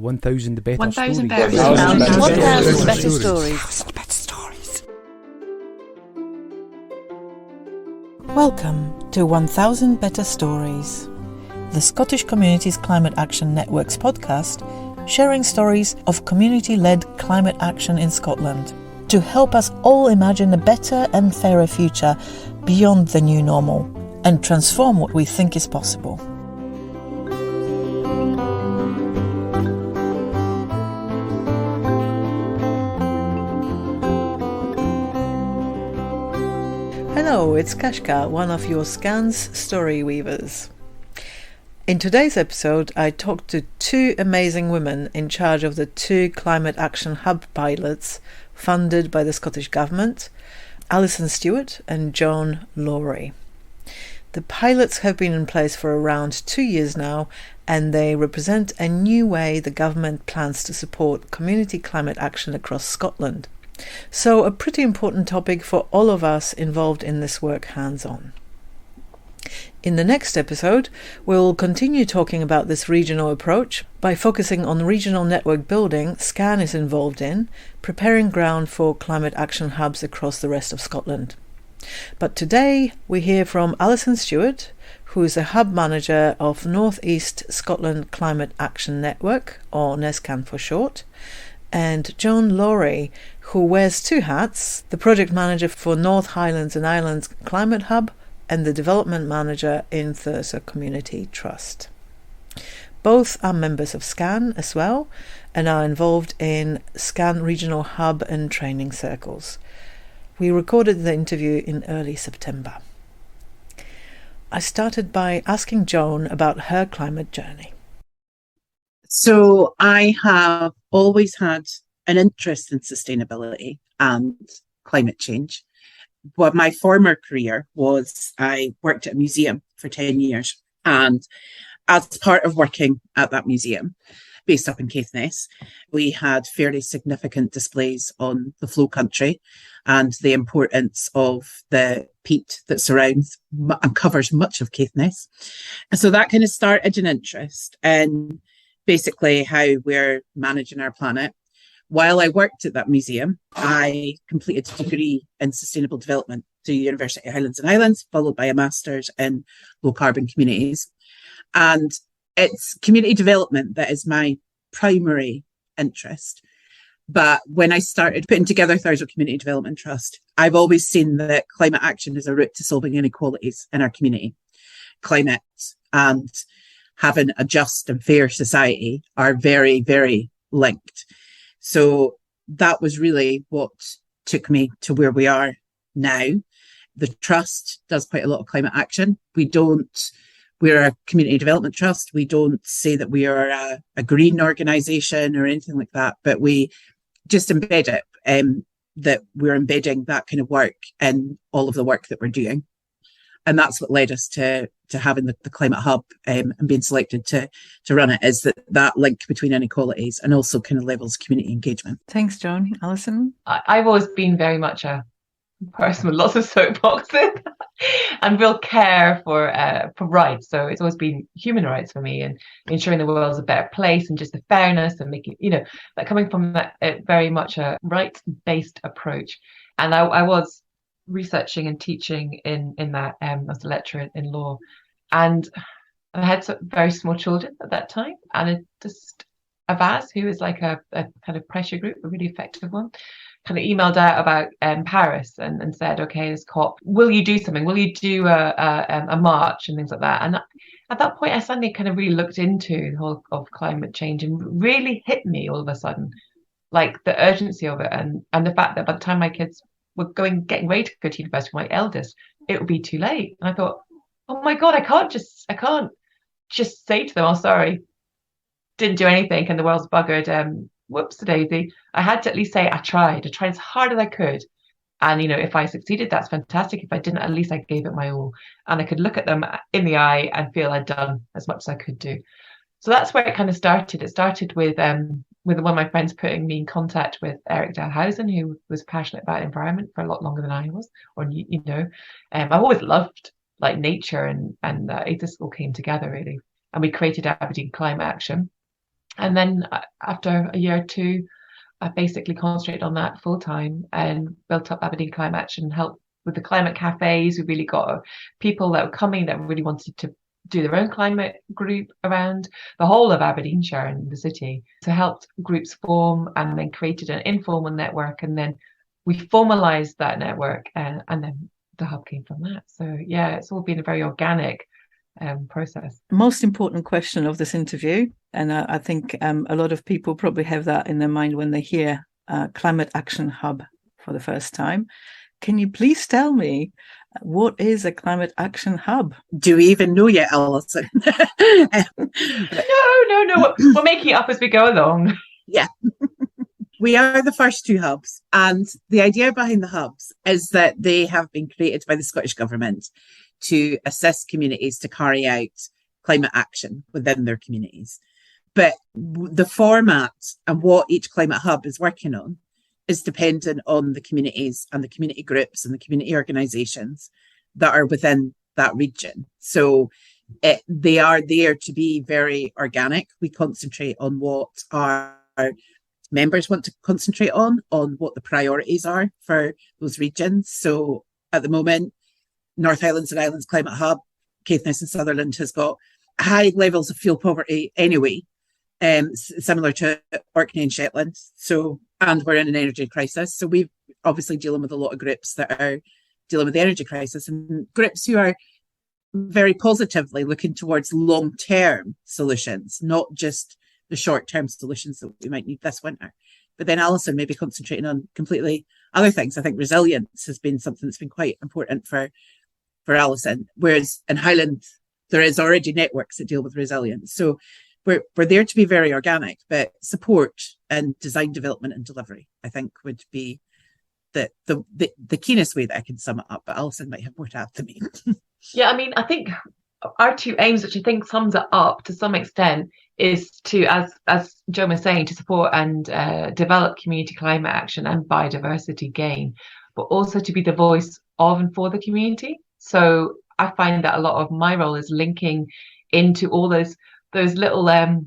1,000 better 1,000 stories. better stories. 1,000 better stories. 1,000 better stories. Welcome to 1,000 Better Stories, the Scottish Communities Climate Action Network's podcast, sharing stories of community-led climate action in Scotland to help us all imagine a better and fairer future beyond the new normal and transform what we think is possible. Hello, it's Kaska, one of your SCCAN Story Weavers. In today's episode, I talked to two amazing women in charge of the two Climate Action Hub pilots funded by the Scottish Government, Alison Stuart and Joan Lawrie. The pilots have been in place for around 2 years now, and they represent a new way the government plans to support community climate action across Scotland. So a pretty important topic for all of us involved in this work hands-on. In the next episode, we'll continue talking about this regional approach by focusing on regional network building SCCAN is involved in, preparing ground for climate action hubs across the rest of Scotland. But today we hear from Alison Stuart, who is a hub manager of North East Scotland Climate Action Network, or NESCAN for short, and Joan Lawrie, who wears two hats, the project manager for North Highlands and Islands Climate Hub and the development manager in Thurso Community Trust. Both are members of SCCAN as well and are involved in SCCAN Regional Hub and training circles. We recorded the interview in early September. I started by asking Joan about her climate journey. So I have always had an interest in sustainability and climate change. Well, my former career was I worked at a museum for 10 years. And as part of working at that museum, based up in Caithness, we had fairly significant displays on the flow country and the importance of the peat that surrounds and covers much of Caithness. And so that kind of started an interest in basically how we're managing our planet. While I worked at that museum, I completed a degree in sustainable development through the University of Highlands and Islands, followed by a master's in low carbon communities. And it's community development that is my primary interest. But when I started putting together Thurso Community Development Trust, I've always seen that climate action is a route to solving inequalities in our community. Climate and having a just and fair society are very, very linked. So that was really what took me to where we are now. The trust does quite a lot of climate action. We're a community development trust. We don't say that we are a green organisation or anything like that, but we just embed it, that we're embedding that kind of work in all of the work that we're doing. And that's what led us to having the Climate Hub and being selected to run it, is that link between inequalities and also kind of levels of community engagement. Thanks, Joan. Alison? I've always been very much a person with lots of soapboxes and real care for rights. So it's always been human rights for me and ensuring the world's a better place and just the fairness and making, that coming from that very much a rights-based approach. And I was researching and teaching in that as a lecturer in law, and I had some very small children at that time, and Avaz, who is like a kind of pressure group, a really effective one, kind of emailed out about Paris and said, okay, this COP, will you do something? Will you do a march and things like that? And at that point, I suddenly kind of really looked into the whole of climate change, and really hit me all of a sudden, like the urgency of it, and the fact that by the time my kids were getting ready to go to university, my eldest, it would be too late. And I thought, oh my God, I can't just say to them, oh, sorry, didn't do anything and the world's buggered. Whoops-a-daisy. I had to at least say I tried as hard as I could. And, if I succeeded, that's fantastic. If I didn't, at least I gave it my all. And I could look at them in the eye and feel I'd done as much as I could do. So that's where it kind of started. It started with one of my friends putting me in contact with Eric Dalhousen, who was passionate about environment for a lot longer than I was. I've always loved like nature and it just all came together really. And we created Aberdeen Climate Action. And then after a year or two, I basically concentrated on that full time and built up Aberdeen Climate Action, helped with the climate cafes. We really got people that were coming that really wanted to do their own climate group around the whole of Aberdeenshire and the city. So helped groups form and then created an informal network. And then we formalized that network and then the hub came from that. So yeah, it's all been a very organic process. Most important question of this interview, and I think a lot of people probably have that in their mind when they hear Climate Action Hub for the first time. Can you please tell me, what is a Climate Action Hub? Do we even know yet, Alison? No. We're making it up as we go along. Yeah. We are the first two hubs, and the idea behind the hubs is that they have been created by the Scottish Government to assist communities to carry out climate action within their communities. But the format and what each climate hub is working on is dependent on the communities and the community groups and the community organisations that are within that region. So they are there to be very organic. We concentrate on what our members want to concentrate on what the priorities are for those regions. So at the moment, North Highlands and Islands Climate Hub, Caithness and Sutherland has got high levels of fuel poverty anyway, similar to Orkney and Shetland. And we're in an energy crisis. So we're obviously dealing with a lot of groups that are dealing with the energy crisis, and groups who are very positively looking towards long-term solutions, not just the short-term solutions that we might need this winter. But then Alison may be concentrating on completely other things. I think resilience has been something that's been quite important for Alison, whereas in Highlands, there is already networks that deal with resilience. So we're there to be very organic, but support and design development and delivery, I think, would be the keenest way that I can sum it up. But Alison might have more to add to me. Yeah, I mean, I think our two aims, which I think sums it up to some extent, is to, as Joan was saying, to support and develop community climate action and biodiversity gain, but also to be the voice of and for the community. So I find that a lot of my role is linking into all those little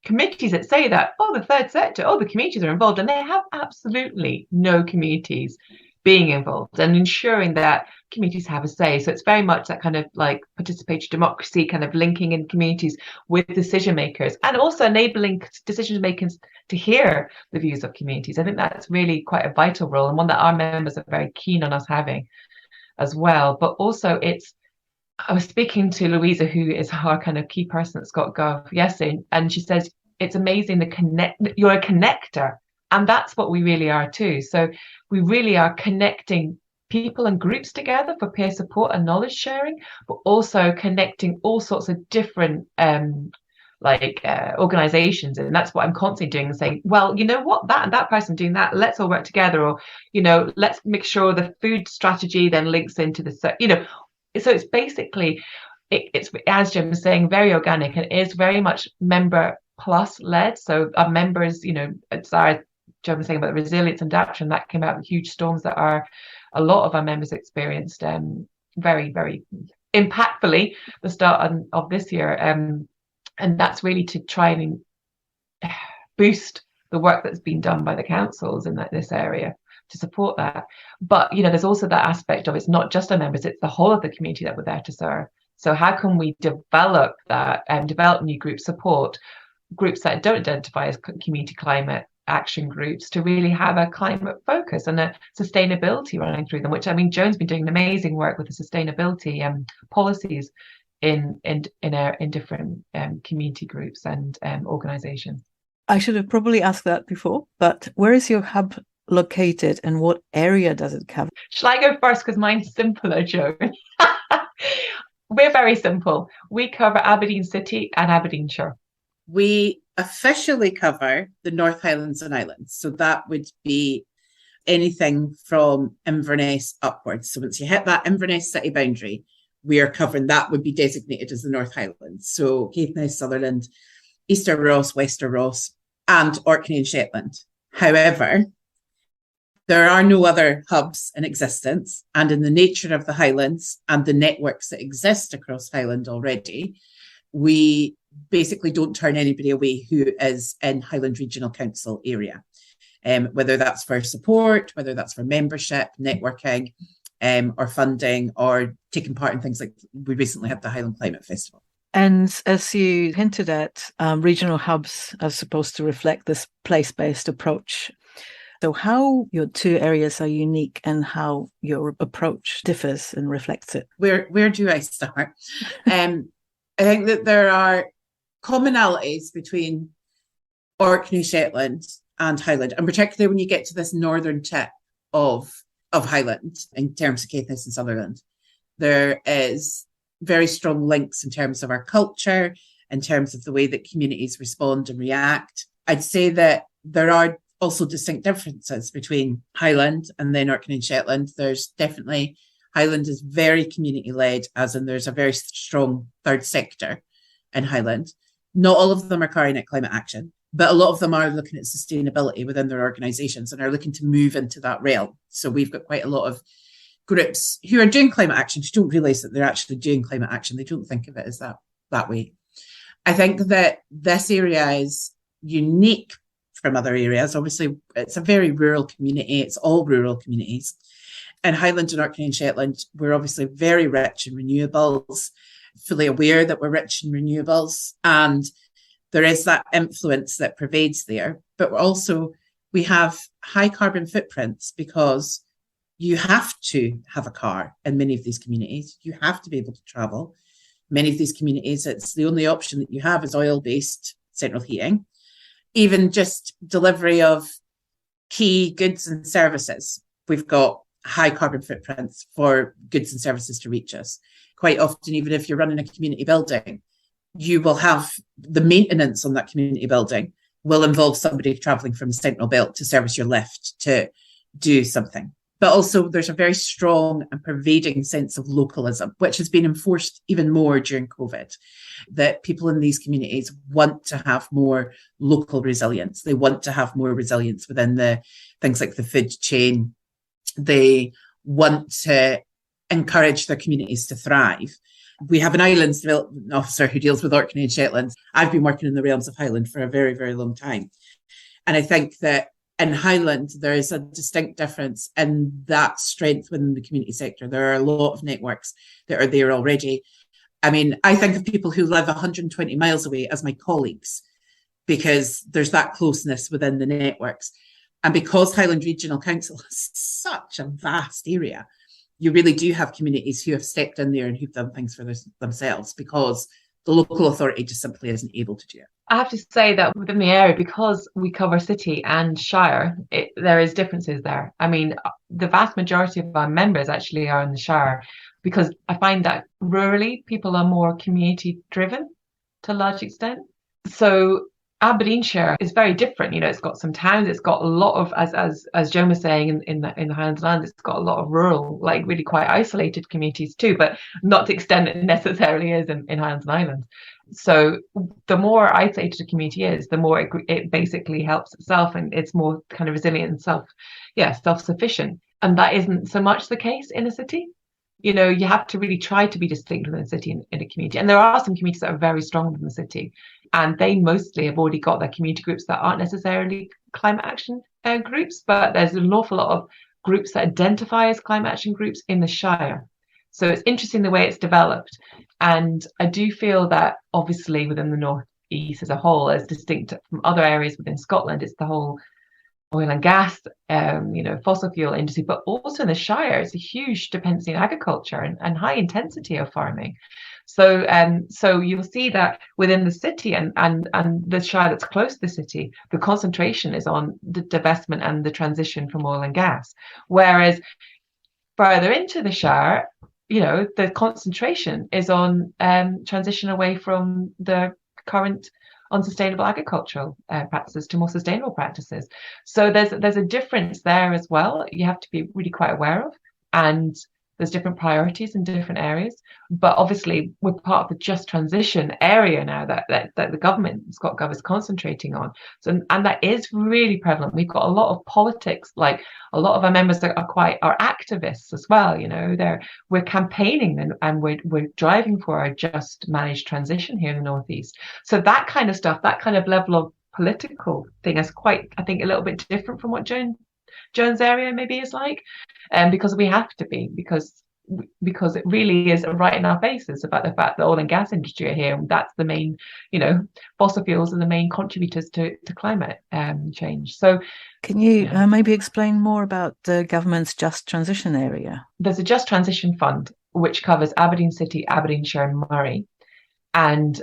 committees that say that, the third sector, the communities are involved, and they have absolutely no communities being involved, and ensuring that communities have a say. So it's very much that kind of like participatory democracy, kind of linking in communities with decision makers, and also enabling decision makers to hear the views of communities. I think that's really quite a vital role, and one that our members are very keen on us having as well. But also I was speaking to Louisa, who is our kind of key person at ScotGov yesterday, and she says, it's amazing you're a connector. And that's what we really are too. So we really are connecting people and groups together for peer support and knowledge sharing, but also connecting all sorts of different organizations. And that's what I'm constantly doing, and saying, well, you know what, that and that person doing that, let's all work together. Or, let's make sure the food strategy then links into the, so it's basically, it's, as Jim was saying, very organic, and is very much member plus led. So our members, it's our, Joan was saying about resilience and adaptation, that came out of huge storms that a lot of our members experienced very, very impactfully the start of this year. And that's really to try and boost the work that's been done by the councils in this area to support that. But, there's also that aspect of, it's not just our members, it's the whole of the community that we're there to serve. So how can we develop that and develop new groups, support groups that don't identify as community climate action groups to really have a climate focus and a sustainability running through them, which, I mean, Joan's been doing amazing work with the sustainability policies in different community groups and organizations. I should have probably asked that before, but where is your hub located and what area does it cover? Shall I go first, because mine's simpler, Joan? We're very simple. We cover Aberdeen City and Aberdeenshire. We officially cover the North Highlands and Islands. So that would be anything from Inverness upwards. So once you hit that Inverness city boundary, we are covering, that would be designated as the North Highlands. So Caithness, Sutherland, Easter Ross, Wester Ross, and Orkney and Shetland. However, there are no other hubs in existence, and in the nature of the Highlands and the networks that exist across Highland already, we basically don't turn anybody away who is in Highland Regional Council area, whether that's for support, whether that's for membership, networking, or funding, or taking part in things like we recently had the Highland Climate Festival. And as you hinted at, regional hubs are supposed to reflect this place-based approach. So how your two areas are unique and how your approach differs and reflects it? Where do I start? I think that there are commonalities between Orkney, Shetland and Highland, and particularly when you get to this northern tip of Highland in terms of Caithness and Sutherland. There is very strong links in terms of our culture, in terms of the way that communities respond and react. I'd say that there are also distinct differences between Highland and then Orkney and Shetland. There's definitely, Highland is very community-led, as in there's a very strong third sector in Highland. Not all of them are carrying out climate action, but a lot of them are looking at sustainability within their organisations and are looking to move into that realm. So we've got quite a lot of groups who are doing climate action who don't realise that they're actually doing climate action. They don't think of it as that way. I think that this area is unique from other areas. Obviously, it's a very rural community. It's all rural communities. In Highland and Orkney and Shetland, we're obviously very rich in renewables, fully aware that we're rich in renewables, and there is that influence that pervades there. But we have high carbon footprints because you have to have a car in many of these communities. You have to be able to travel. Many of these communities, it's the only option that you have is oil-based central heating. Even just delivery of key goods and services, we've got high carbon footprints for goods and services to reach us. Quite often, even if you're running a community building, you will have the maintenance on that community building will involve somebody travelling from the Central Belt to service your lift to do something. But also there's a very strong and pervading sense of localism, which has been enforced even more during COVID, that people in these communities want to have more local resilience. They want to have more resilience within the things like the food chain. They want to encourage their communities to thrive. We have an Islands Development Officer who deals with Orkney and Shetland. I've been working in the realms of Highland for a very, very long time. And I think that in Highland, there is a distinct difference in that strength within the community sector. There are a lot of networks that are there already. I mean, I think of people who live 120 miles away as my colleagues because there's that closeness within the networks. And because Highland Regional Council is such a vast area, you really do have communities who have stepped in there and who've done things for themselves because the local authority just simply isn't able to do it. I have to say that within the area, because we cover city and shire, there is differences there. I mean, the vast majority of our members actually are in the shire because I find that rurally people are more community driven to a large extent. So Aberdeenshire is very different. You know, it's got some towns, it's got a lot of, as Joan was saying in the Highlands land, it's got a lot of rural, like really quite isolated communities too, but not to extent it necessarily is in Highlands and Islands. So the more isolated a community is, the more it basically helps itself and it's more kind of resilient and self-sufficient. And that isn't so much the case in a city. You know, you have to really try to be distinct within a city in a community. And there are some communities that are very strong within the city. And they mostly have already got their community groups that aren't necessarily climate action groups, but there's an awful lot of groups that identify as climate action groups in the Shire. So it's interesting the way it's developed. And I do feel that obviously within the North East as a whole, as distinct from other areas within Scotland, it's the whole oil and gas, fossil fuel industry, but also in the Shire, it's a huge dependency on agriculture and high intensity of farming. So you'll see that within the city and the Shire that's close to the city, the concentration is on the divestment and the transition from oil and gas. Whereas further into the Shire, you know, the concentration is on transition away from the current unsustainable agricultural practices to more sustainable practices. So there's a difference there as well. You have to be really quite aware of. And there's different priorities in different areas. But obviously, we're part of the just transition area now that the government, Scott Gov, is concentrating on. So, and that is really prevalent. We've got a lot of politics, like a lot of our members are activists as well. We're campaigning and we're driving for a just managed transition here in the Northeast. So that kind of stuff, that kind of level of political thing is quite, I think, a little bit different from what Joan's area maybe is like, because we have to be, because it really is right in our faces about the fact that oil and gas industry are here, and that's the main, fossil fuels are the main contributors to climate change. So can you maybe explain more about the government's Just Transition area? There's a Just Transition Fund which covers Aberdeen City, Aberdeenshire and Moray, and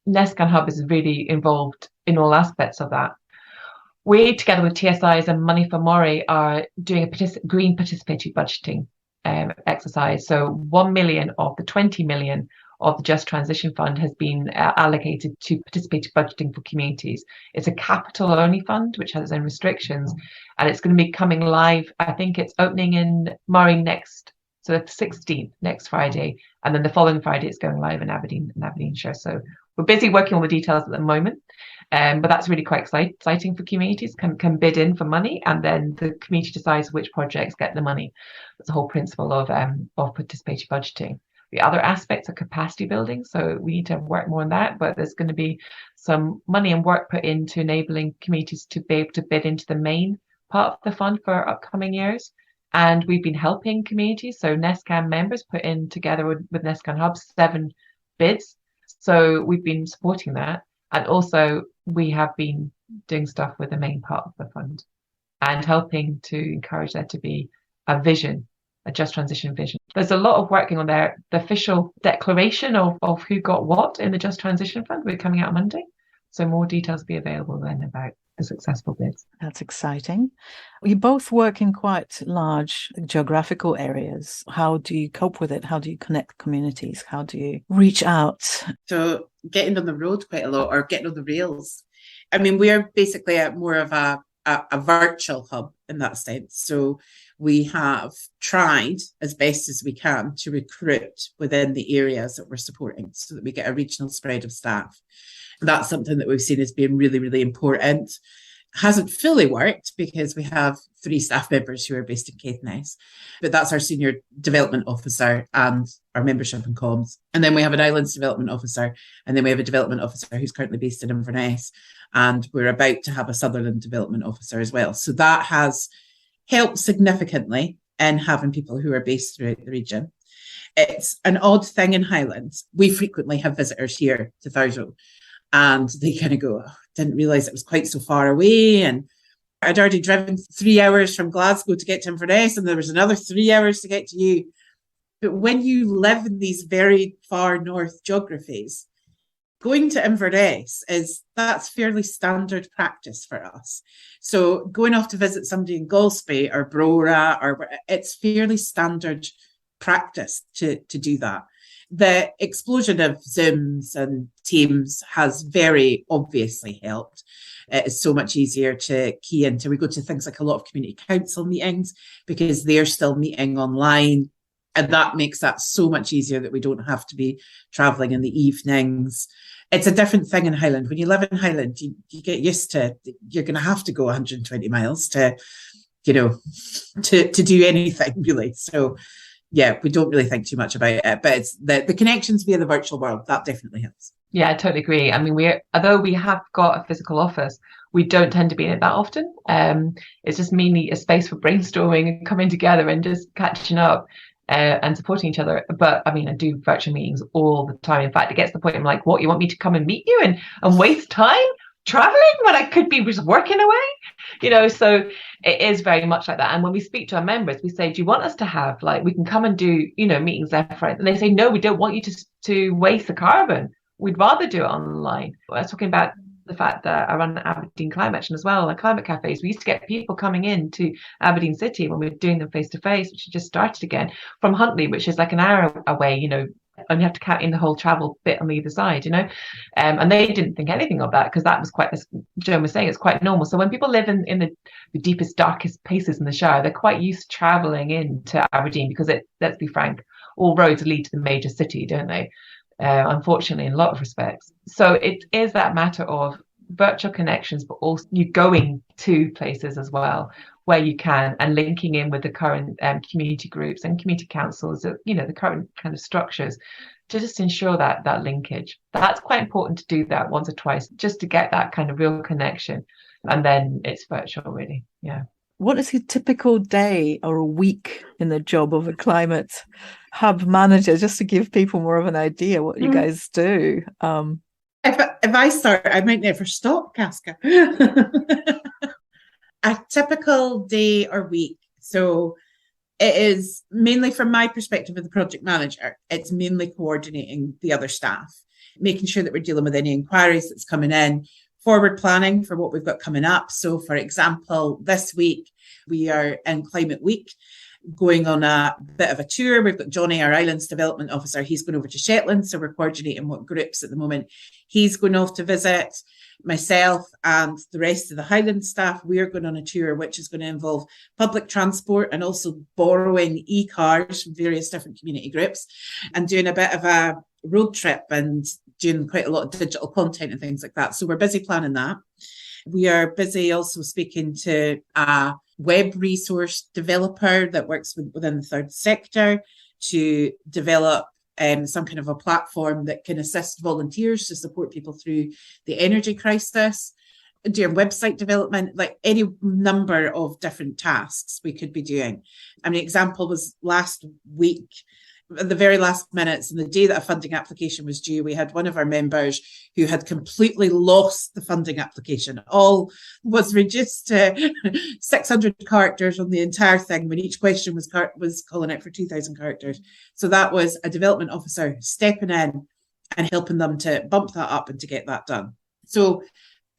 NESCAN Hub is really involved in all aspects of that. We, together with TSIs and Money for Moray, are doing a green participatory budgeting exercise. So 1 million of the 20 million of the Just Transition Fund has been allocated to participatory budgeting for communities. It's a capital-only fund, which has its own restrictions, and it's going to be coming live. I think it's opening in Moray so the 16th, next Friday, and then the following Friday it's going live in Aberdeen and Aberdeenshire. So we're busy working on the details at the moment, but that's really quite exciting for communities. Can bid in for money, and then the community decides which projects get the money. That's the whole principle of participatory budgeting. The other aspects are capacity building, so we need to work more on that, but there's going to be some money and work put into enabling communities to be able to bid into the main part of the fund for upcoming years. And we've been helping communities. So NESCAN members put in together with NESCAN Hub 7 bids. So we've been supporting that. And also we have been doing stuff with the main part of the fund and helping to encourage there to be a vision, a just transition vision. There's a lot of working on there. The official declaration of who got what in the Just Transition Fund, we're coming out on Monday. So more details will be available then about the successful bids. That's exciting. You both work in quite large geographical areas. How do you cope with it? How do you connect communities? How do you reach out? So getting on the road quite a lot, or getting on the rails. I mean, we're basically more of a virtual hub in that sense. So we have tried as best as we can to recruit within the areas that we're supporting so that we get a regional spread of staff. That's something that we've seen as being really, really important. Hasn't fully worked because we have 3 staff members who are based in Caithness, but that's our senior development officer and our membership and comms. And then we have an Islands development officer, and then we have a development officer who's currently based in Inverness, and we're about to have a Sutherland development officer as well. So that has helped significantly in having people who are based throughout the region. It's an odd thing in Highlands. We frequently have visitors here to Thurso, and they kind of go, oh, didn't realise it was quite so far away. And I'd already driven 3 hours from Glasgow to get to Inverness, and there was another 3 hours to get to you. But when you live in these very far north geographies, going to Inverness that's fairly standard practice for us. So going off to visit somebody in Golspie or Brora, it's fairly standard practice to do that. The explosion of Zooms and Teams has very obviously helped. It's so much easier to key into. We go to things like a lot of community council meetings because they're still meeting online. And that makes that so much easier that we don't have to be travelling in the evenings. It's a different thing in Highland. When you live in Highland, you get used to, you're going to have to go 120 miles to do anything really. So yeah, we don't really think too much about it, but it's the connections via the virtual world, that definitely helps. Yeah, I totally agree. I mean, although we have got a physical office, we don't tend to be in it that often. It's just mainly a space for brainstorming and coming together and just catching up and supporting each other. But I mean, I do virtual meetings all the time. In fact, it gets to the point I'm like, what, you want me to come and meet you and waste time traveling when I could be just working away? So it is very much like that. And when we speak to our members, we say, do you want us to have, we can come and do, meetings left, right? And they say, no, we don't want you to waste the carbon. We'd rather do it online. I was talking about the fact that I run Aberdeen Climate Action as well, and climate cafes. We used to get people coming in to Aberdeen City when we were doing them face to face, which just started again, from Huntly, which is like an hour away, only have to count in the whole travel bit on either side, and they didn't think anything of that because that was quite, as Joan was saying, it's quite normal. So when people live in the deepest, darkest places in the Shire, they're quite used to travelling into Aberdeen because let's be frank, all roads lead to the major city, don't they? Unfortunately, in a lot of respects. So it is that matter of virtual connections, but also you going to places as well where you can, and linking in with the current community groups and community councils, the current kind of structures, to just ensure that linkage. That's quite important to do that once or twice, just to get that kind of real connection. And then it's virtual, really. Yeah. What is a typical day or a week in the job of a climate hub manager, just to give people more of an idea what you guys do? If I start, I might never stop, Kaska. A typical day or week. So it is mainly, from my perspective of the project manager, it's mainly coordinating the other staff, making sure that we're dealing with any inquiries that's coming in, forward planning for what we've got coming up. So, for example, this week we are in Climate Week, going on a bit of a tour. We've got Johnny, our Islands Development Officer. He's going over to Shetland, so we're coordinating what groups at the moment he's going off to visit. Myself and the rest of the Highlands staff, we are going on a tour which is going to involve public transport and also borrowing e-cars from various different community groups and doing a bit of a road trip and doing quite a lot of digital content and things like that. So we're busy planning that. We are busy also speaking to a web resource developer that works within the third sector to develop some kind of a platform that can assist volunteers to support people through the energy crisis, doing website development, like any number of different tasks we could be doing. I mean, example was last week, at the very last minutes, and the day that a funding application was due, we had one of our members who had completely lost the funding application. All was reduced to 600 characters on the entire thing, when each question was calling out for 2,000 characters. So that was a development officer stepping in and helping them to bump that up and to get that done. So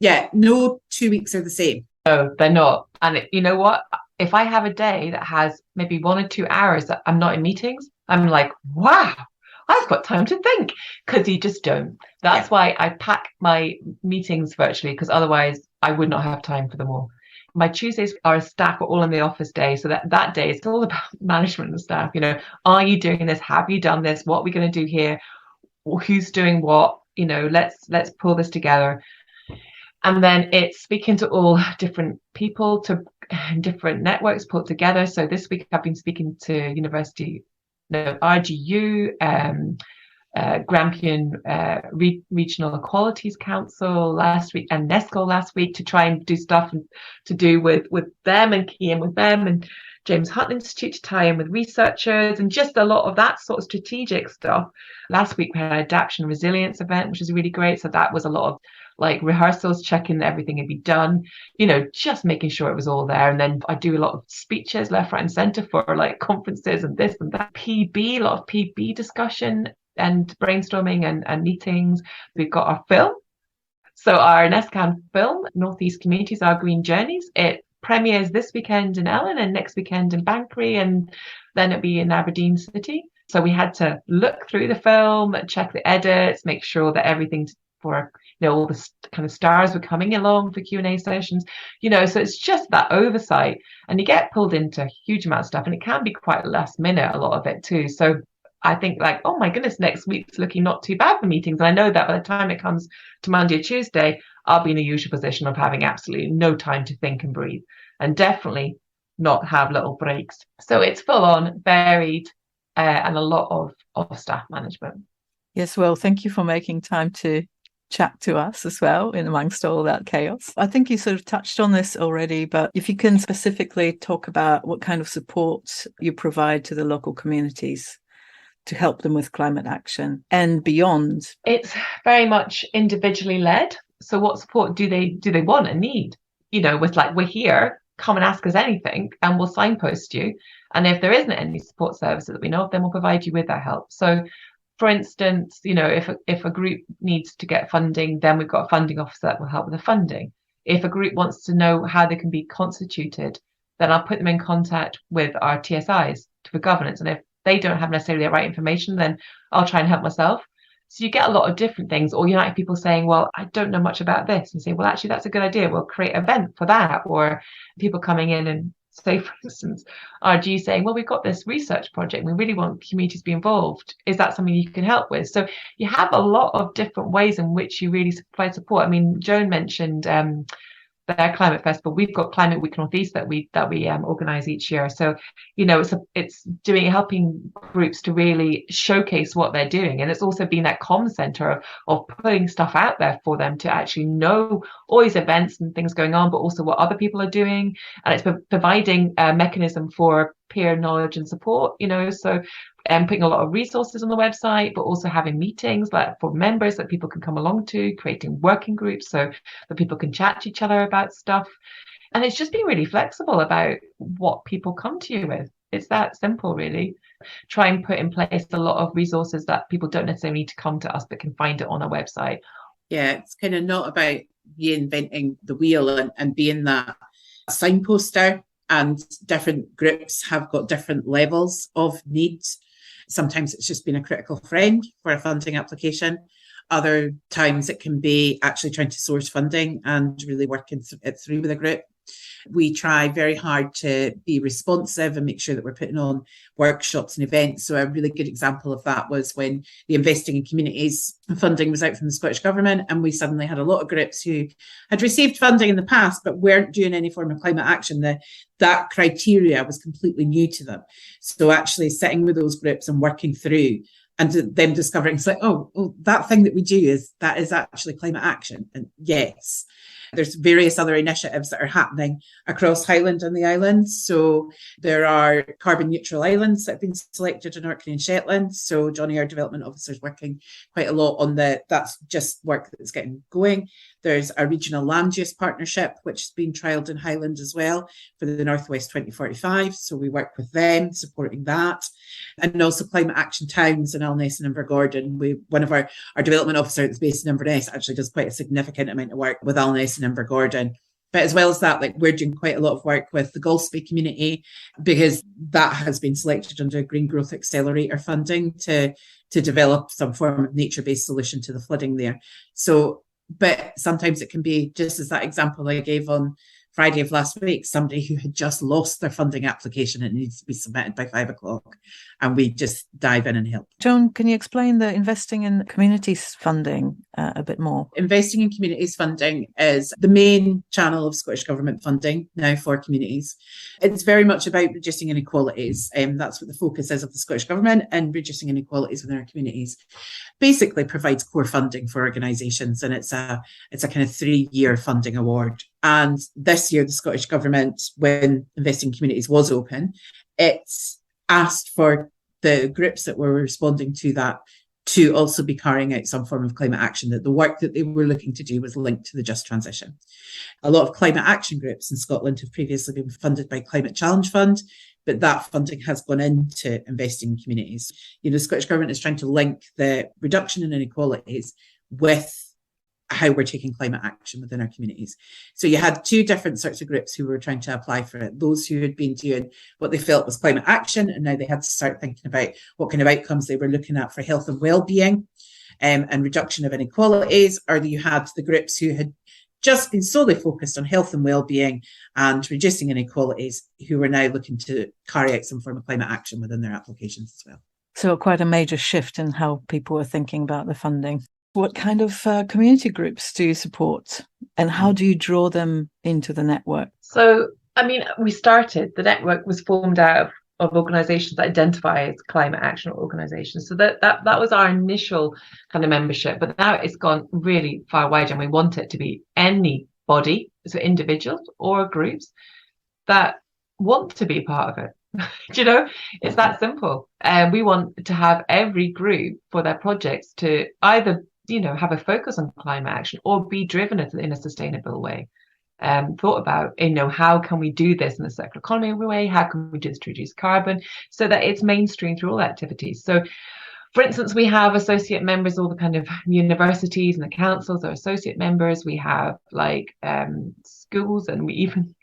yeah, no 2 weeks are the same. No, they're not. And you know what? If I have a day that has maybe 1 or 2 hours that I'm not in meetings, I'm like, wow, I've got time to think, because you just don't. That's why I pack my meetings virtually, because otherwise I would not have time for them all. My Tuesdays are a staff are all in the office day. So that day, it's all about management and staff. Are you doing this? Have you done this? What are we going to do here? Who's doing what? Let's pull this together. And then it's speaking to all different people, to different networks put together. So this week I've been speaking to RGU, Grampian Regional Equalities Council last week, and NESCAN last week, to try and do stuff to do with them and key in with them, and James Hunt Institute to tie in with researchers, and just a lot of that sort of strategic stuff. Last week we had an adaptation resilience event, which was really great. So that was a lot of like rehearsals, checking that everything had been done, just making sure it was all there. And then I do a lot of speeches left, right and centre for like conferences and this and that. A lot of PB discussion and brainstorming and meetings. We've got our film. So our NESCAN film, Northeast Communities, Our Green Journeys, it premieres this weekend in Ellen and next weekend in Banchory, and then it'll be in Aberdeen City. So we had to look through the film, check the edits, make sure that everything for all the kind of stars were coming along for Q&A sessions, so it's just that oversight, and you get pulled into a huge amount of stuff, and it can be quite last minute, a lot of it too. So I think like, oh my goodness, next week's looking not too bad for meetings. And I know that by the time it comes to Monday or Tuesday, I'll be in a usual position of having absolutely no time to think and breathe, and definitely not have little breaks. So it's full on, varied, and a lot of staff management. Yes, well, thank you for making time to chat to us as well in amongst all that chaos. I think you sort of touched on this already, but if you can specifically talk about what kind of support you provide to the local communities to help them with climate action and beyond. It's very much individually led. So what support do they want and need? With like, we're here, come and ask us anything and we'll signpost you. And if there isn't any support services that we know of, then we'll provide you with that help. So for instance, if a group needs to get funding, then we've got a funding officer that will help with the funding. If a group wants to know how they can be constituted, then I'll put them in contact with our TSIs for governance. And if they don't have necessarily the right information, then I'll try and help myself. So you get a lot of different things, or you might have people saying, well, I don't know much about this, and say, well, actually, that's a good idea. We'll create an event for that. Or people coming in and say, for instance, RG saying, well, we've got this research project and we really want communities to be involved. Is that something you can help with? So you have a lot of different ways in which you really provide support. I mean, Joan mentioned their climate festival. We've got Climate Week Northeast that we organise each year. So, you know, it's helping groups to really showcase what they're doing, and it's also been that comm centre of putting stuff out there for them to actually know all these events and things going on, but also what other people are doing, and it's providing a mechanism for peer knowledge and support. You know, so putting a lot of resources on the website, but also having meetings like for members that people can come along to, creating working groups so that people can chat to each other about stuff. And it's just being really flexible about what people come to you with. It's that simple, really. Try and put in place a lot of resources that people don't necessarily need to come to us, but can find it on our website. Yeah, it's kind of not about reinventing the wheel and being that signposter, and different groups have got different levels of needs. Sometimes it's just been a critical friend for a funding application. Other times it can be actually trying to source funding and really working it through with a group. We try very hard to be responsive and make sure that we're putting on workshops and events. So a really good example of that was when the Investing in Communities funding was out from the Scottish Government, and we suddenly had a lot of groups who had received funding in the past but weren't doing any form of climate action. That criteria was completely new to them. So actually sitting with those groups and working through and them discovering, it's like, oh, that thing that we do is actually climate action. And yes, there's various other initiatives that are happening across Highland and the islands. So there are carbon neutral islands that have been selected in Orkney and Shetland. So Johnny, our development officer, is working quite a lot on that's just work that's getting going. There's a regional land use partnership, which has been trialled in Highland as well for the Northwest 2045. So we work with them, supporting that. And also climate action towns in Alness and Invergordon. One of our development officer that's based in Inverness actually does quite a significant amount of work with Alness and Invergordon. But as well as that, like, we're doing quite a lot of work with the Golspie community, because that has been selected under Green Growth Accelerator funding to develop some form of nature-based solution to the flooding there. So, but sometimes it can be, just as that example I gave on Friday of last week, somebody who had just lost their funding application and it needs to be submitted by 5 o'clock, and we just dive in and help. Joan, can you explain the Investing in Communities funding a bit more? Investing in Communities funding is the main channel of Scottish Government funding now for communities. It's very much about reducing inequalities. That's what the focus is of the Scottish Government, and reducing inequalities within our communities. Basically provides core funding for organisations, and it's a kind of 3-year funding award. And this year, the Scottish Government, when Investing in Communities was open, it's asked for the groups that were responding to that to also be carrying out some form of climate action, that the work that they were looking to do was linked to the just transition. A lot of climate action groups in Scotland have previously been funded by Climate Challenge Fund, but that funding has gone into Investing in Communities. You know, the Scottish Government is trying to link the reduction in inequalities with how we're taking climate action within our communities. So you had 2 different sorts of groups who were trying to apply for it. Those who had been doing what they felt was climate action, and now they had to start thinking about what kind of outcomes they were looking at for health and well-being and reduction of inequalities. Or you had the groups who had just been solely focused on health and well-being and reducing inequalities, who were now looking to carry out some form of climate action within their applications as well. So quite a major shift in how people are thinking about the funding. What kind of community groups do you support, and how do you draw them into the network? So, I mean, the network was formed out of organisations that identify as climate action organisations. So that was our initial kind of membership, but now it's gone really far wider, and we want it to be anybody, so individuals or groups that want to be part of it. You know, it's that simple. And we want to have every group for their projects to either, you know, have a focus on climate action or be driven in a sustainable way. Thought about, you know, how can we do this in a circular economy way? How can we do this to reduce carbon, so that it's mainstream through all activities? So For instance, we have associate members, all the kind of universities and the councils are associate members. We have like schools, and we even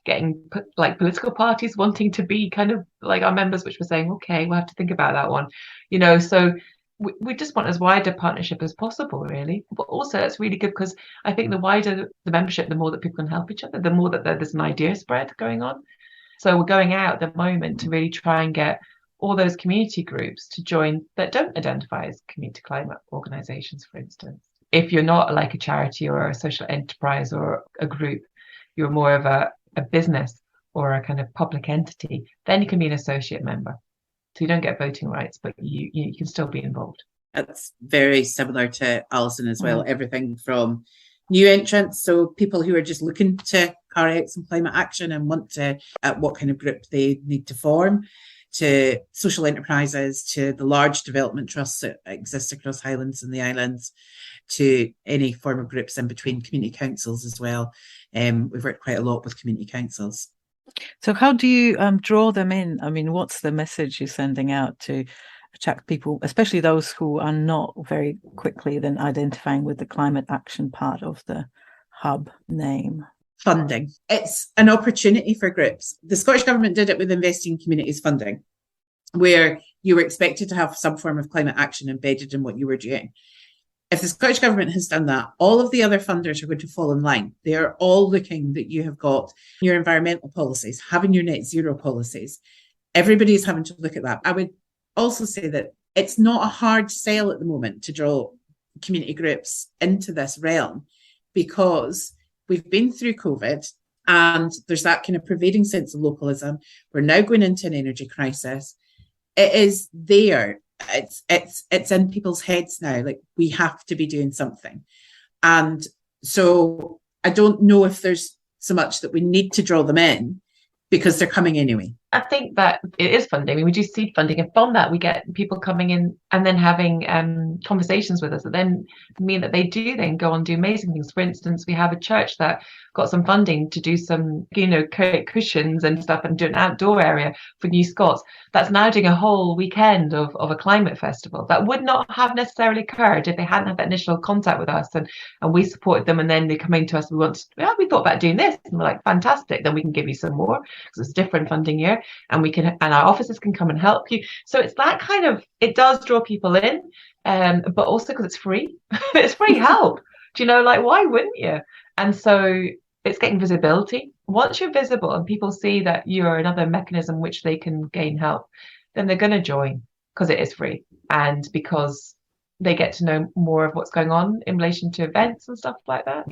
getting like political parties wanting to be kind of like our members, which we're saying, okay, we'll have to think about that one, so we just want as wide a partnership as possible, really. But also it's really good because I think the wider the membership, the more that people can help each other, the more that there's an idea spread going on. So we're going out at the moment to really try and get all those community groups to join that don't identify as community climate organisations, for instance. If you're not like a charity or a social enterprise or a group, you're more of a business or a kind of public entity, then you can be an associate member. So you don't get voting rights, but you can still be involved. That's very similar to Alison as well. Everything from new entrants, so people who are just looking to carry out some climate action and want to, what kind of group they need to form, to social enterprises, to the large development trusts that exist across Highlands and the Islands, to any form of groups in between, community councils as well. We've worked quite a lot with community councils. So how do you draw them in? I mean, what's the message you're sending out to attract people, especially those who are not very quickly then identifying with the climate action part of the hub name? Funding. It's an opportunity for groups. The Scottish Government did it with Investing in Communities funding, where you were expected to have some form of climate action embedded in what you were doing. If the Scottish Government has done that, all of the other funders are going to fall in line. They are all looking that you have got your environmental policies, having your net zero policies. Everybody is having to look at that. I would also say that it's not a hard sell at the moment to draw community groups into this realm, because we've been through COVID and there's that kind of pervading sense of localism. We're now going into an energy crisis. It is there. It's in people's heads now. Like, we have to be doing something. And so I don't know if there's so much that we need to draw them in, because they're coming anyway. I think that it is funding. I mean, we do seed funding, and from that we get people coming in and then having conversations with us that then mean that they do then go on do amazing things. For instance, we have a church that got some funding to do some, create cushions and stuff and do an outdoor area for New Scots. That's now doing a whole weekend of a climate festival. That would not have necessarily occurred if they hadn't had that initial contact with us and we supported them, and then they come into us, we thought about doing this, and we're like, fantastic, then we can give you some more, because it's different funding year. And our officers can come and help you. So it's that kind of, it does draw people in, but also because it's free. It's free help. Do you know, like, why wouldn't you? And so it's getting visibility. Once you're visible and people see that you're another mechanism which they can gain help, then they're going to join, because it is free and because they get to know more of what's going on in relation to events and stuff like that,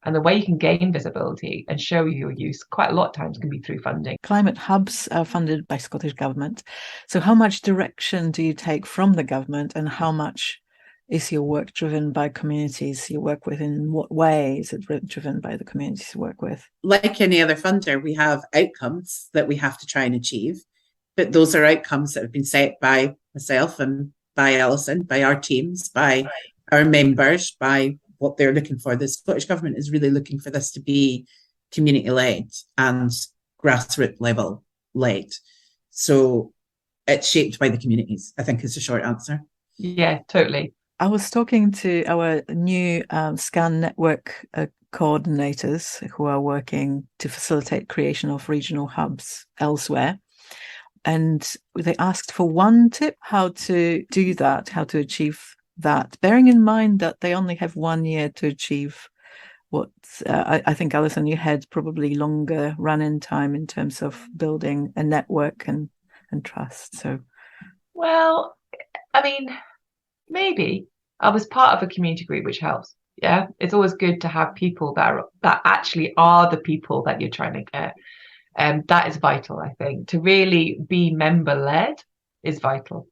And the way you can gain visibility and show your use quite a lot of times can be through funding. Climate hubs are funded by Scottish Government. So how much direction do you take from the government, and how much is your work driven by communities you work with? In what way is it driven by the communities you work with? Like any other funder, we have outcomes that we have to try and achieve. But those are outcomes that have been set by myself and by Alison, by our teams, by our members, by what they're looking for. The Scottish Government is really looking for this to be community-led and grassroots-level led. So it's shaped by the communities, I think, is the short answer. Yeah, totally. I was talking to our new SCAN network coordinators who are working to facilitate creation of regional hubs elsewhere. And they asked for one tip how to do that, how to achieve that, bearing in mind that they only have 1 year to achieve what I think, Alison, you had probably longer run-in time in terms of building a network and trust. So, well, I mean, maybe I was part of a community group, which helps. Yeah, it's always good to have people that actually are the people that you're trying to get. That is vital, I think. To really be member-led is vital.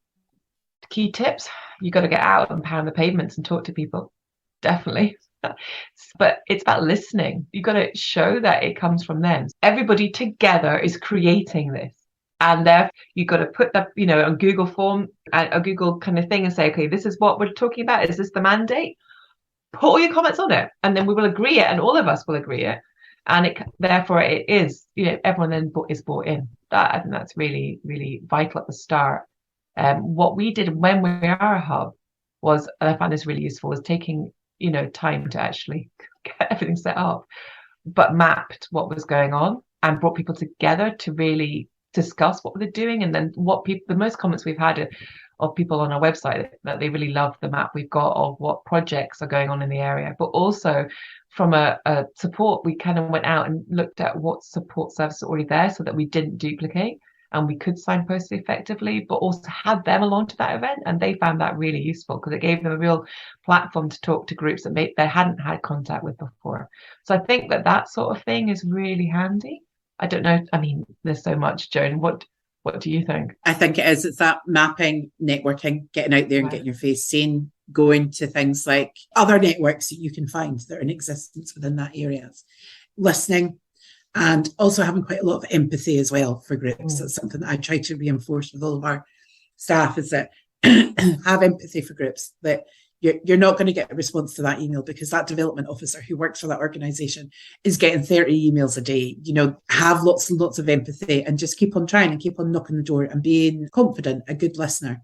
Key tips: you got to get out and pound the pavements and talk to people, definitely. But it's about listening. You've got to show that it comes from them. Everybody together is creating this, and there you've got to put that, on Google form, a Google kind of thing, and say, okay, this is what we're talking about. Is this the mandate? Put all your comments on it, and then we will agree it, and all of us will agree it. And therefore it is, everyone then is bought in. That, I think that's really, really vital at the start. What we did when we are a hub was, and I found this really useful, was taking, time to actually get everything set up, but mapped what was going on and brought people together to really discuss what they're doing. And then the most comments we've had of people on our website that they really love the map we've got of what projects are going on in the area, but also from a support, we kind of went out and looked at what support services are already there so that we didn't duplicate and we could signpost effectively, but also had them along to that event. And they found that really useful because it gave them a real platform to talk to groups that they hadn't had contact with before. So I think that sort of thing is really handy. I don't know. I mean, there's so much, Joan. What do you think? I think it is. It's that mapping, networking, getting out there and getting your face seen, going to things like other networks that you can find that are in existence within that area, listening, and also having quite a lot of empathy as well for groups. That's something that I try to reinforce with all of our staff, is that have empathy for groups, that you're not going to get a response to that email because that development officer who works for that organisation is getting 30 emails a day. Have lots and lots of empathy and just keep on trying and keep on knocking the door and being confident, a good listener.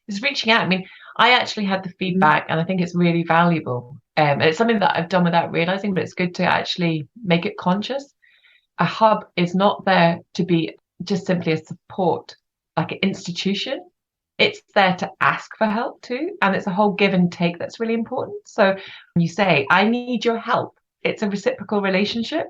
It's reaching out. I mean, I actually had the feedback and I think it's really valuable. And it's something that I've done without realising, but it's good to actually make it conscious. A hub is not there to be just simply a support, like an institution. It's there to ask for help too. And it's a whole give and take that's really important. So when you say, I need your help, it's a reciprocal relationship.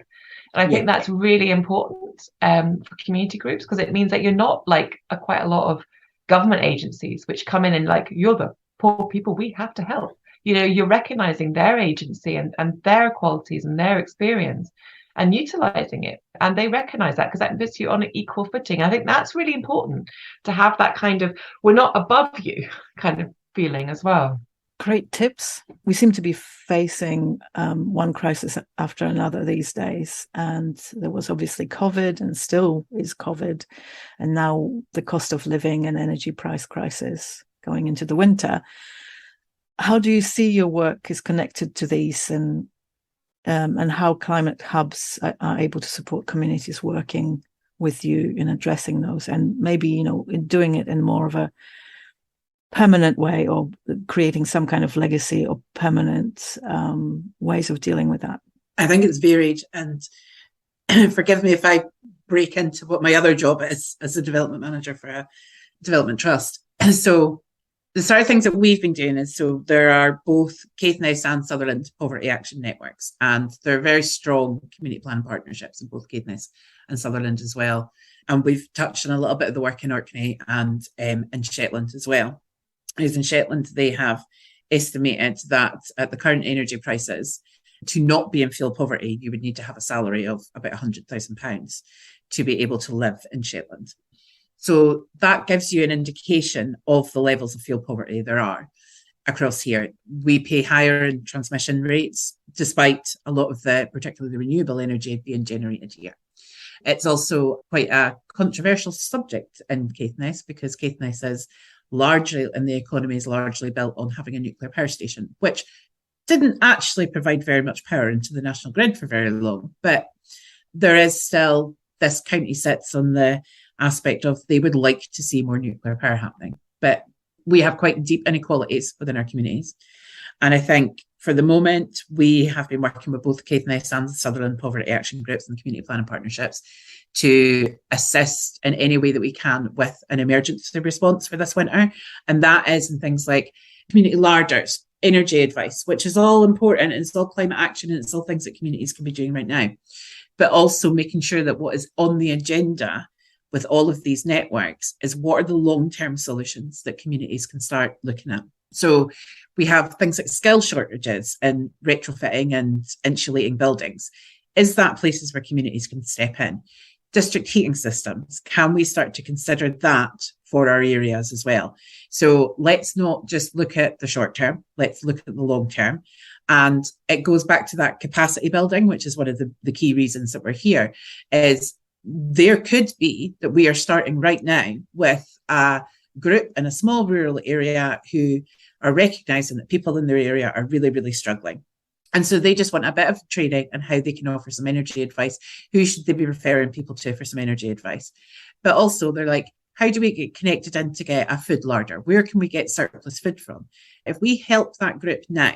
And I think that's really important for community groups, because it means that you're not like quite a lot of government agencies which come in and like, you're the poor people, we have to help. You're recognizing their agency and their qualities and their experience and utilizing it. And they recognize that because that puts you on an equal footing. I think that's really important, to have that kind of, we're not above you kind of feeling as well. Great tips. We seem to be facing one crisis after another these days. And there was obviously COVID and still is COVID. And now the cost of living and energy price crisis going into the winter. How do you see your work is connected to these, and how climate hubs are able to support communities working with you in addressing those, and maybe, in doing it in more of a permanent way, or creating some kind of legacy or permanent ways of dealing with that? I think it's varied, and forgive me if I break into what my other job is as a development manager for a development trust. So the sort of things that we've been doing is, so there are both Caithness and Sutherland Poverty Action Networks, and there are very strong community plan partnerships in both Caithness and Sutherland as well. And we've touched on a little bit of the work in Orkney and in Shetland as well. As in Shetland, they have estimated that at the current energy prices, to not be in fuel poverty, you would need to have a salary of about £100,000 to be able to live in Shetland. So that gives you an indication of the levels of fuel poverty there are across here. We pay higher in transmission rates, despite a lot of particularly the renewable energy being generated here. It's also quite a controversial subject in Caithness, because Caithness is largely, and the economy is largely built on having a nuclear power station, which didn't actually provide very much power into the national grid for very long. But there is still, this county sits on the aspect of they would like to see more nuclear power happening. But we have quite deep inequalities within our communities. And I think for the moment, we have been working with both Caithness and the Sutherland Poverty Action Groups and community planning partnerships to assist in any way that we can with an emergency response for this winter. And that is in things like community larders, energy advice, which is all important, and it's all climate action, and it's all things that communities can be doing right now. But also making sure that what is on the agenda with all of these networks is, what are the long-term solutions that communities can start looking at? So we have things like skill shortages in retrofitting and insulating buildings. Is that places where communities can step in? District heating systems, can we start to consider that for our areas as well? So let's not just look at the short term, let's look at the long term. And it goes back to that capacity building, which is one of the key reasons that we're here, is there could be that we are starting right now with a group in a small rural area who are recognising that people in their area are really, really struggling. And so they just want a bit of training on how they can offer some energy advice. Who should they be referring people to for some energy advice? But also they're like, how do we get connected in to get a food larder? Where can we get surplus food from? If we help that group now,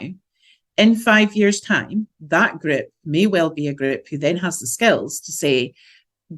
in 5 years' time, that group may well be a group who then has the skills to say,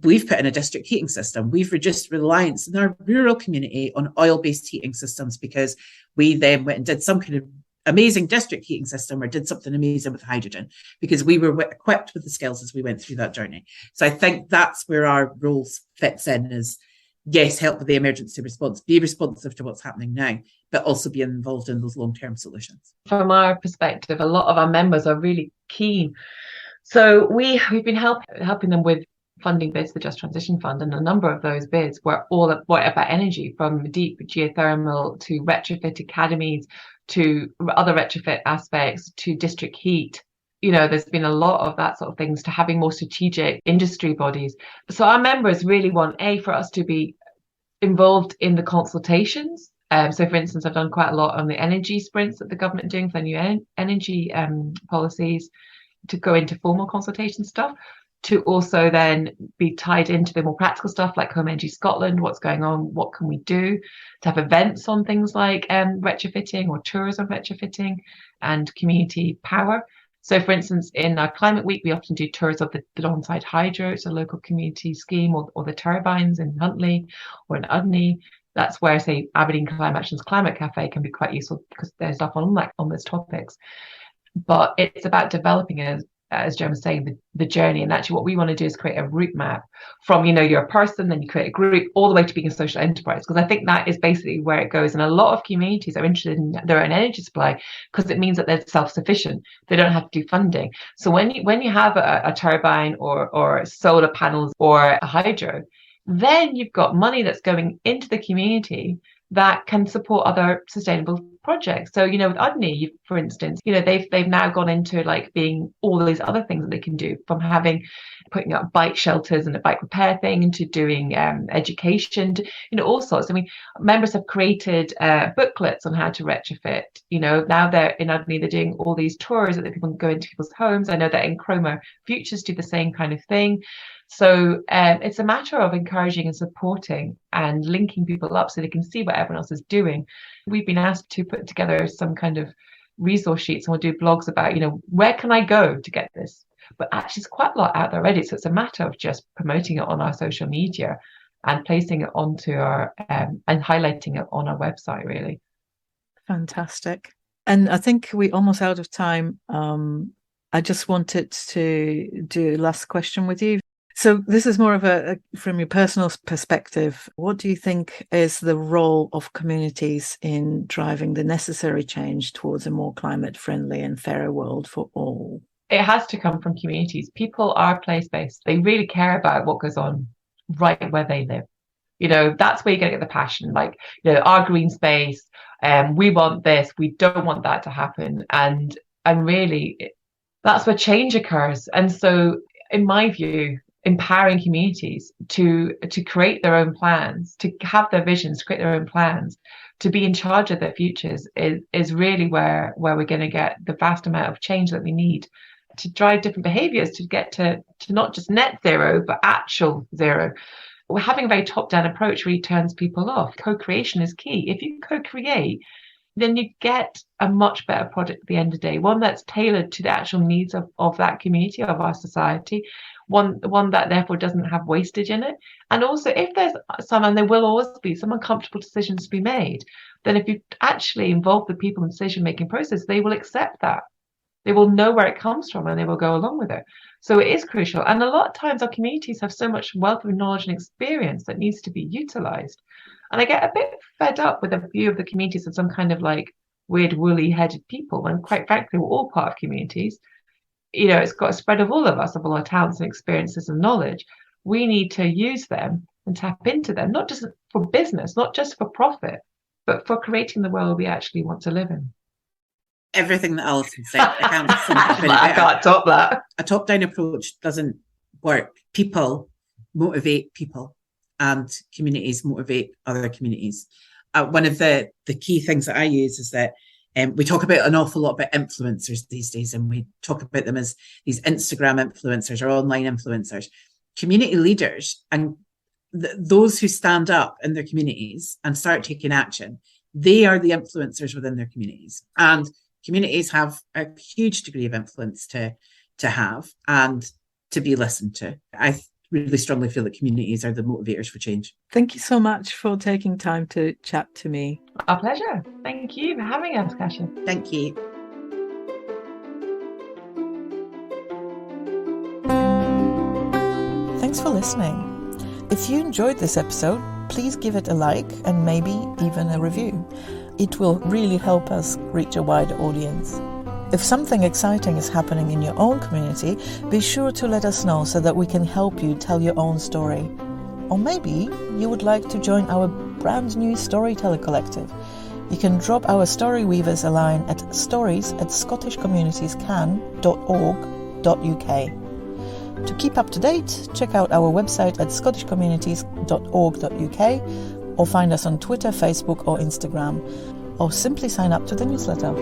we've put in a district heating system. We've reduced reliance in our rural community on oil-based heating systems because we then went and did some kind of amazing district heating system or did something amazing with hydrogen because we were equipped with the skills as we went through that journey. So I think that's where our roles fits in is, yes, help with the emergency response, be responsive to what's happening now, but also be involved in those long-term solutions. From our perspective, a lot of our members are really keen. So we've been helping them with funding bids, the Just Transition Fund, and a number of those bids were all about energy, from deep geothermal to retrofit academies to other retrofit aspects to district heat. You know, there's been a lot of that sort of things, to having more strategic industry bodies. So our members really want, for us to be involved in the consultations. So, for instance, I've done quite a lot on the energy sprints that the government are doing for new energy policies, to go into formal consultation stuff, to also then be tied into the more practical stuff like Home Energy Scotland, what's going on, what can we do, to have events on things like retrofitting or tours on retrofitting and community power. So, for instance, in our Climate Week, we often do tours of the Lonside Hydro, it's a local community scheme, or the turbines in Huntly or in Udney. That's where, say, Aberdeen Climate Action's Climate Cafe can be quite useful because there's stuff on those topics. But it's about developing, as Joan was saying, the journey. And actually what we want to do is create a route map from, you're a person, then you create a group, all the way to being a social enterprise. Because I think that is basically where it goes. And a lot of communities are interested in their own energy supply because it means that they're self-sufficient. They don't have to do funding. So when you have a turbine or solar panels or a hydro, then you've got money that's going into the community that can support other sustainable projects. So, with Udney, for instance, they've now gone into like being all these other things that they can do, from putting up bike shelters and a bike repair thing, to doing education, to, all sorts. I mean, members have created booklets on how to retrofit. Now they're in Udney, they're doing all these tours that people can go into people's homes. I know that in Cromer Futures do the same kind of thing. So it's a matter of encouraging and supporting and linking people up so they can see what everyone else is doing. We've been asked to put together some kind of resource sheets, and we'll do blogs about, where can I go to get this? But actually, it's quite a lot out there already. So it's a matter of just promoting it on our social media and placing it onto our and highlighting it on our website, really. Fantastic. And I think we're almost out of time. I just wanted to do a last question with you. So this is more of from your personal perspective, what do you think is the role of communities in driving the necessary change towards a more climate friendly and fairer world for all? It has to come from communities. People are place-based. They really care about what goes on right where they live. That's where you're going to get the passion. Like, our green space, we want this, we don't want that to happen. And really, that's where change occurs. And so, in my view, empowering communities to create their own plans, to have their visions, to create their own plans, to be in charge of their futures is really where we're going to get the vast amount of change that we need to drive different behaviours to get to not just net zero, but actual zero. We're having a very top-down approach really turns people off. Co-creation is key. If you co-create, then you get a much better product at the end of the day, one that's tailored to the actual needs of that community, of our society, one that therefore doesn't have wastage in it. And also, if there's and there will always be some uncomfortable decisions to be made, then if you actually involve the people in the decision-making process, they will accept that. They will know where it comes from and they will go along with it. So it is crucial. And a lot of times our communities have so much wealth of knowledge and experience that needs to be utilised. And I get a bit fed up with a view of the communities as some kind of like weird woolly-headed people. And quite frankly, we're all part of communities. It's got a spread of all of us, of all our talents and experiences and knowledge. We need to use them and tap into them, not just for business, not just for profit, but for creating the world we actually want to live in. Everything that Alison said, I can't top that. A top-down approach doesn't work. People motivate people, and communities motivate other communities. One of the key things that I use is that we talk about an awful lot about influencers these days, and we talk about them as these Instagram influencers or online influencers. Community leaders and those who stand up in their communities and start taking action, they are the influencers within their communities. And communities have a huge degree of influence to have and to be listened to. I really strongly feel that communities are the motivators for change. Thank you so much for taking time to chat to me. Our pleasure. Thank you for having us, Kasia. Thank you. Thanks for listening. If you enjoyed this episode, please give it a like and maybe even a review. It will really help us reach a wider audience. If something exciting is happening in your own community, be sure to let us know so that we can help you tell your own story. Or maybe you would like to join our brand new Storyteller Collective. You can drop our Story Weavers a line at stories@scottishcommunitiescan.org.uk. To keep up to date, check out our website at scottishcommunities.org.uk or find us on Twitter, Facebook or Instagram, or simply sign up to the newsletter.